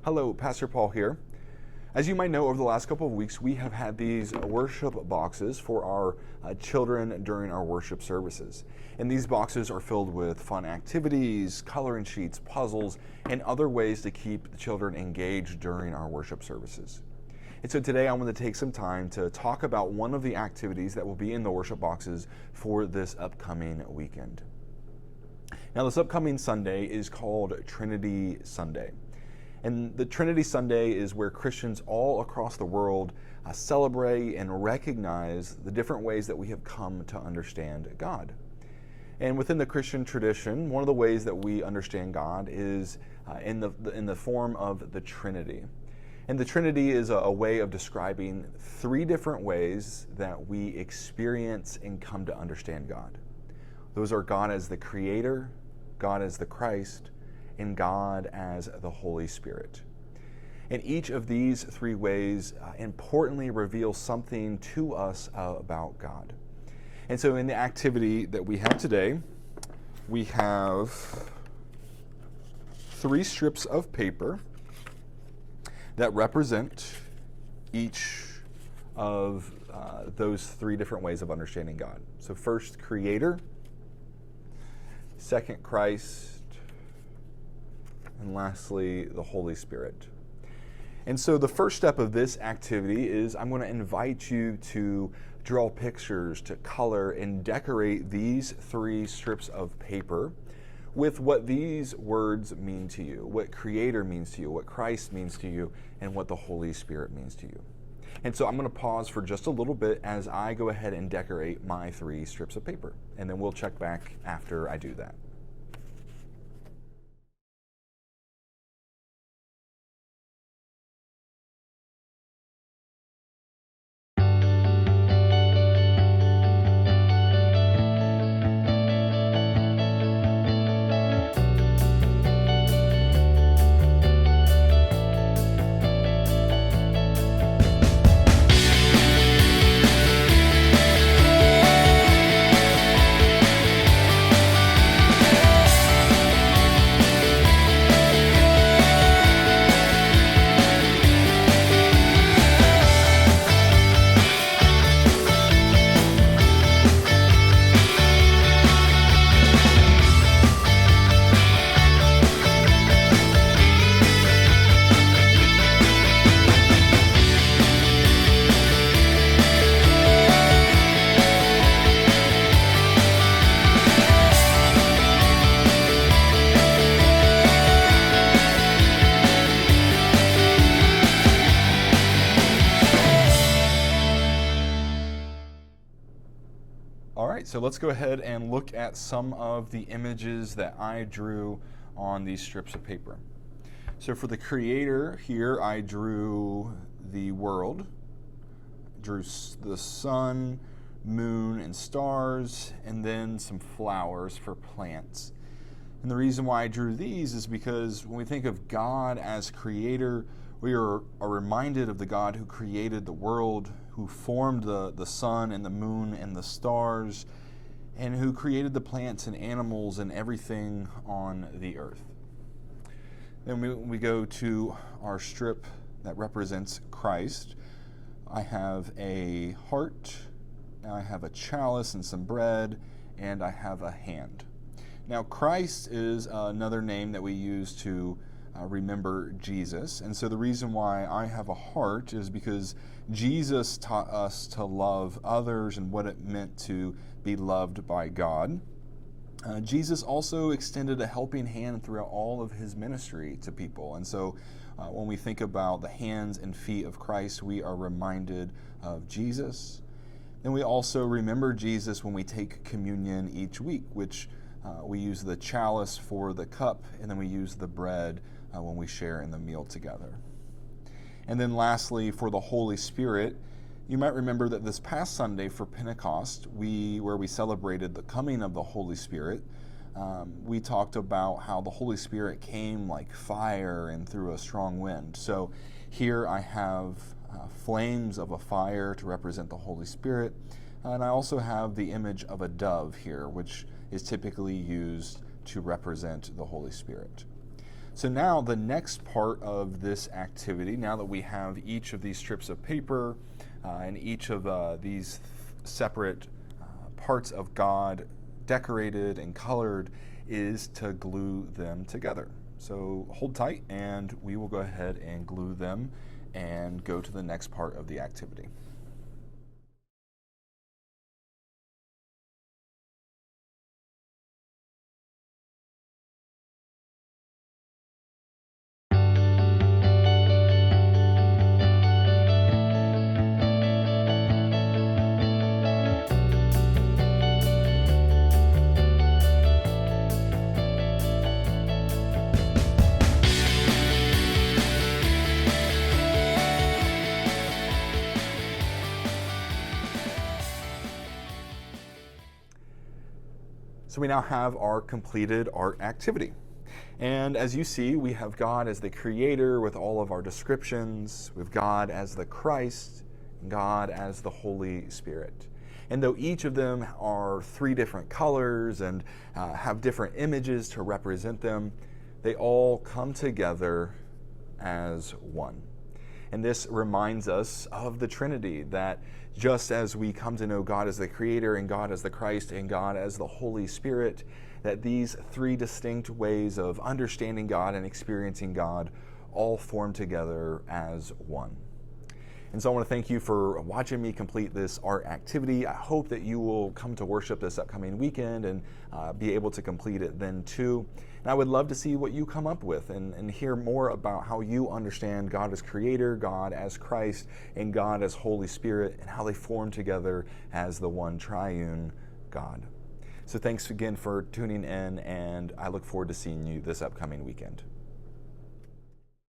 Hello, Pastor Paul here. As you might know, over the last couple of weeks, we have had these worship boxes for our children during our worship services. And these boxes are filled with fun activities, coloring sheets, puzzles, and other ways to keep the children engaged during our worship services. And so today I want to take some time to talk about one of the activities that will be in the worship boxes for this upcoming weekend. Now, this upcoming Sunday is called Trinity Sunday. And the Trinity Sunday is where Christians all across the world celebrate and recognize the different ways that we have come to understand God. And within the Christian tradition, one of the ways that we understand God is in the form of the Trinity. And the Trinity is a way of describing three different ways that we experience and come to understand God. Those are God as the Creator, God as the Christ, and God as the Holy Spirit. And each of these three ways importantly reveals something to us about God. And so in the activity that we have today, we have 3 strips of paper that represent each of those 3 different ways of understanding God. So first, Creator, second, Christ, and lastly, the Holy Spirit. And so the first step of this activity is I'm going to invite you to draw pictures, to color and decorate these 3 strips of paper with what these words mean to you, what Creator means to you, what Christ means to you, and what the Holy Spirit means to you. And so I'm going to pause for just a little bit as I go ahead and decorate my 3 strips of paper, and then we'll check back after I do that. So let's go ahead and look at some of the images that I drew on these strips of paper. So for the Creator here, I drew the world, drew the sun, moon, and stars, and then some flowers for plants. And the reason why I drew these is because when we think of God as Creator, we are reminded of the God who created the world, who formed the sun and the moon and the stars, and who created the plants and animals and everything on the earth. Then we go to our strip that represents Christ. I have a heart, I have a chalice and some bread, and I have a hand. Now, Christ is another name that we use to remember Jesus. And so the reason why I have a heart is because Jesus taught us to love others and what it meant to be loved by God. Jesus also extended a helping hand throughout all of his ministry to people. And so when we think about the hands and feet of Christ, we are reminded of Jesus. Then we also remember Jesus when we take communion each week, which we use the chalice for the cup, and then we use the bread when we share in the meal together. And then lastly, for the Holy Spirit, you might remember that this past Sunday for Pentecost, where we celebrated the coming of the Holy Spirit, we talked about how the Holy Spirit came like fire and through a strong wind. So here I have flames of a fire to represent the Holy Spirit, and I also have the image of a dove here, which is typically used to represent the Holy Spirit. So now the next part of this activity, now that we have each of these strips of paper and each of these separate parts of God decorated and colored, is to glue them together. So hold tight and we will go ahead and glue them and go to the next part of the activity. So we now have our completed art activity. And as you see, we have God as the creator with all of our descriptions, with God as the Christ, and God as the Holy Spirit. And though each of them are 3 different colors and have different images to represent them, they all come together as one. And this reminds us of the Trinity, that just as we come to know God as the Creator and God as the Christ and God as the Holy Spirit, that these 3 distinct ways of understanding God and experiencing God all form together as one. And so I want to thank you for watching me complete this art activity. I hope that you will come to worship this upcoming weekend and be able to complete it then too. And I would love to see what you come up with and hear more about how you understand God as Creator, God as Christ, and God as Holy Spirit, and how they form together as the one triune God. So thanks again for tuning in, and I look forward to seeing you this upcoming weekend.